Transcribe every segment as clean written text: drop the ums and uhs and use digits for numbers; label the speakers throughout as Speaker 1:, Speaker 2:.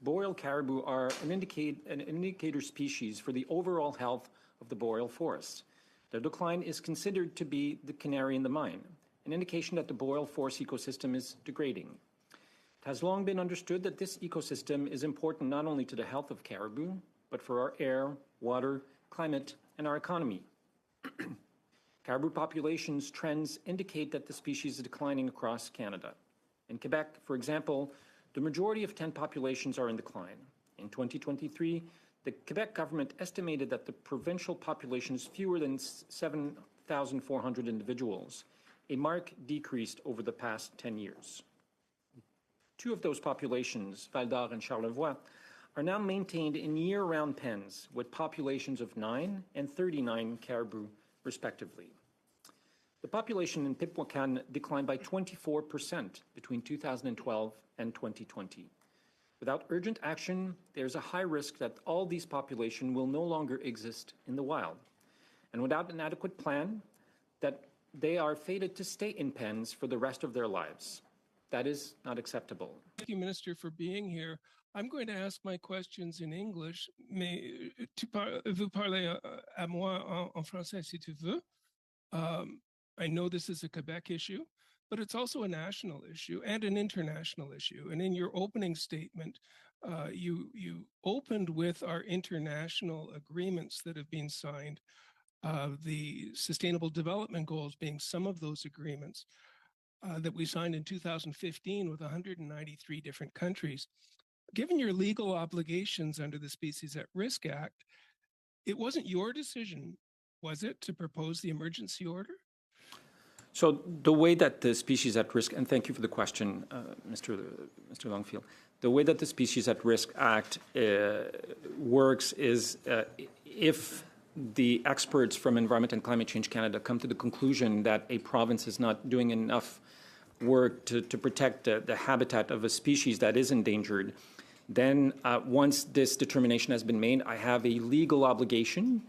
Speaker 1: boreal caribou are an indicator species for the overall health of the boreal forests. Their decline is considered to be the canary in the mine, an indication that the boreal forest ecosystem is degrading. It has long been understood that this ecosystem is important not only to the health of caribou, but for our air, water, climate, and our economy. Caribou populations trends indicate that the species is declining across Canada. In Quebec, for example, the majority of 10 populations are in decline. In 2023, the Quebec government estimated that the provincial population is fewer than 7,400 individuals, a marked decrease over the past 10 years. Two of those populations, Val-d'Or and Charlevoix, are now maintained in year-round pens with populations of 9 and 39 caribou, respectively. The population in Pipmuacan declined by 24% between 2012 and 2020. Without urgent action, there's a high risk that all these populations will no longer exist in the wild. And without an adequate plan, that they are fated to stay in pens for the rest of their lives. That is not acceptable.
Speaker 2: Thank you, Minister, for being here. I'm going to ask my questions in English, mais tu veux parler à moi en français si tu veux. I know this is a Quebec issue, but it's also a national issue and an international issue. And in your opening statement, you opened with our international agreements that have been signed, the Sustainable Development Goals being some of those agreements that we signed in 2015 with 193 different countries. Given your legal obligations under the Species at Risk Act, it wasn't your decision, was it, to propose the emergency order?
Speaker 1: So the way that the Species at Risk, and thank you for the question, Mr. Longfield, the way that the Species at Risk Act works is if the experts from Environment and Climate Change Canada come to the conclusion that a province is not doing enough work to protect the habitat of a species that is endangered, then once this determination has been made, I have a legal obligation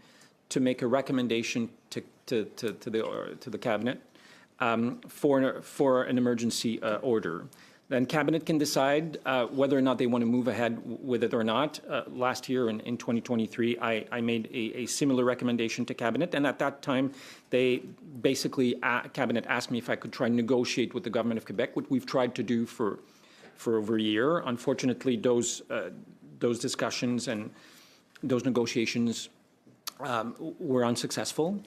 Speaker 1: to make a recommendation to the Cabinet for an emergency order. Then Cabinet can decide whether or not they want to move ahead with it or not. Last year in 2023, I made a similar recommendation to Cabinet, and at that time, they basically, Cabinet asked me if I could try and negotiate with the Government of Quebec, what we've tried to do for over a year. Unfortunately, those discussions and those negotiations were unsuccessful.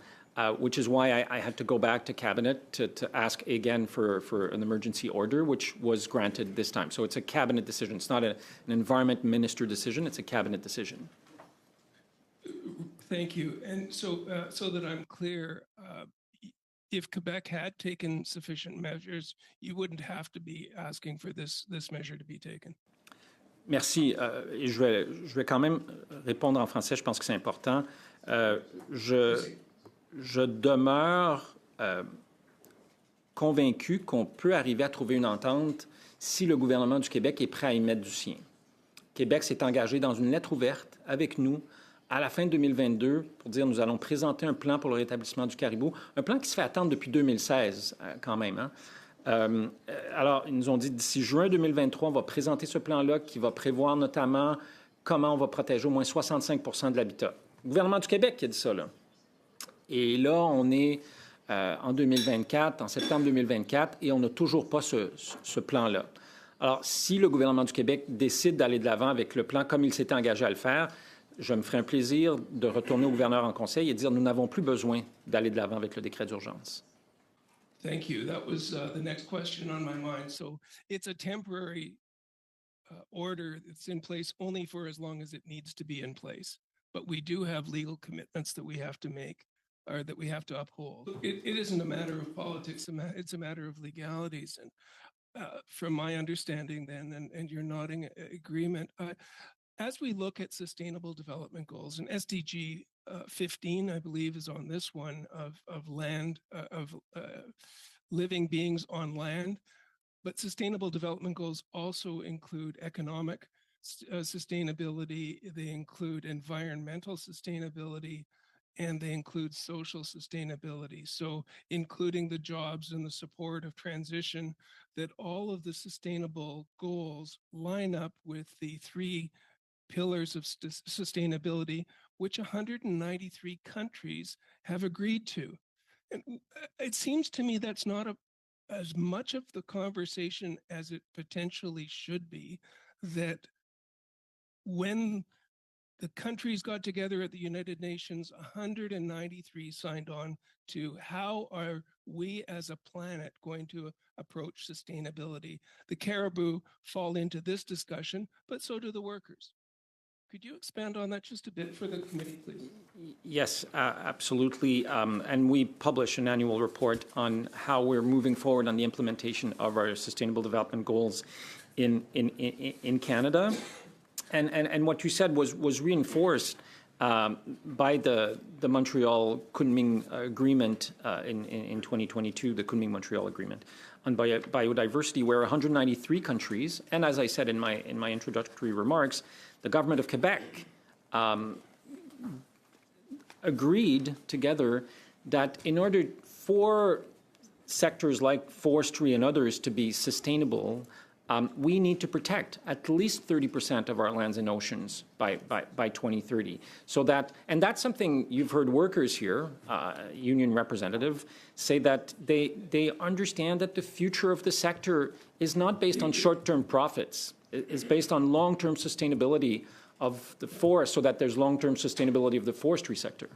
Speaker 1: Which is why I had to go back to Cabinet to ask again for an emergency order, which was granted this time. So it's a Cabinet decision. It's not an Environment Minister decision. It's a Cabinet decision.
Speaker 2: Thank you. And so that I'm clear, if Quebec had taken sufficient measures, you wouldn't have to be asking for this measure to be taken.
Speaker 1: Merci. Et je vais quand même répondre en français. Je pense que c'est important. Je demeure convaincu qu'on peut arriver à trouver une entente si le gouvernement du Québec est prêt à y mettre du sien. Québec s'est engagé dans une lettre ouverte avec nous à la fin de 2022 pour dire nous allons présenter un plan pour le rétablissement du caribou, un plan qui se fait attendre depuis 2016 quand même. Hein? Alors, ils nous ont dit d'ici juin 2023, on va présenter ce plan-là qui va prévoir notamment comment on va protéger au moins 65% de l'habitat. Le gouvernement du Québec qui a dit ça, là. Et là, on est en 2024, en septembre 2024, et on n'a toujours pas ce plan-là. Alors, si le gouvernement du Québec décide d'aller de l'avant avec le plan comme il s'était engagé à le faire, je me ferai un plaisir de retourner au gouverneur en conseil et dire nous n'avons plus besoin d'aller de l'avant avec le décret d'urgence.
Speaker 2: Thank you. That was the next question on my mind. So it's a temporary order that's in place only for as long as it needs to be in place. But we do have legal commitments that we have to make or that we have to uphold. It isn't a matter of politics, it's a matter of legalities. And from my understanding then, and your nodding agreement, as we look at sustainable development goals, and SDG 15, I believe, is on this one of land, of living beings on land, but sustainable development goals also include economic sustainability, they include environmental sustainability, and they include social sustainability. So including the jobs and the support of transition, that all of the sustainable goals line up with the three pillars of sustainability, which 193 countries have agreed to. And it seems to me that's not as much of the conversation as it potentially should be, that when the countries got together at the United Nations, 193 signed on to how are we as a planet going to approach sustainability. The caribou fall into this discussion, but so do the workers. Could you expand on that just a bit for the committee, please?
Speaker 1: Yes, absolutely. And we publish an annual report on how we're moving forward on the implementation of our Sustainable Development Goals in Canada. And what you said was reinforced by the Montreal Kunming Agreement in 2022, the Kunming-Montreal Agreement on biodiversity, where 193 countries, and as I said in my introductory remarks, the government of Quebec agreed together that in order for sectors like forestry and others to be sustainable, we need to protect at least 30% of our lands and oceans by 2030. So that, and that's something you've heard workers here, union representative, say that they understand that the future of the sector is not based on short-term profits. It's based on long-term sustainability of the forest, so that there's long-term sustainability of the forestry sector.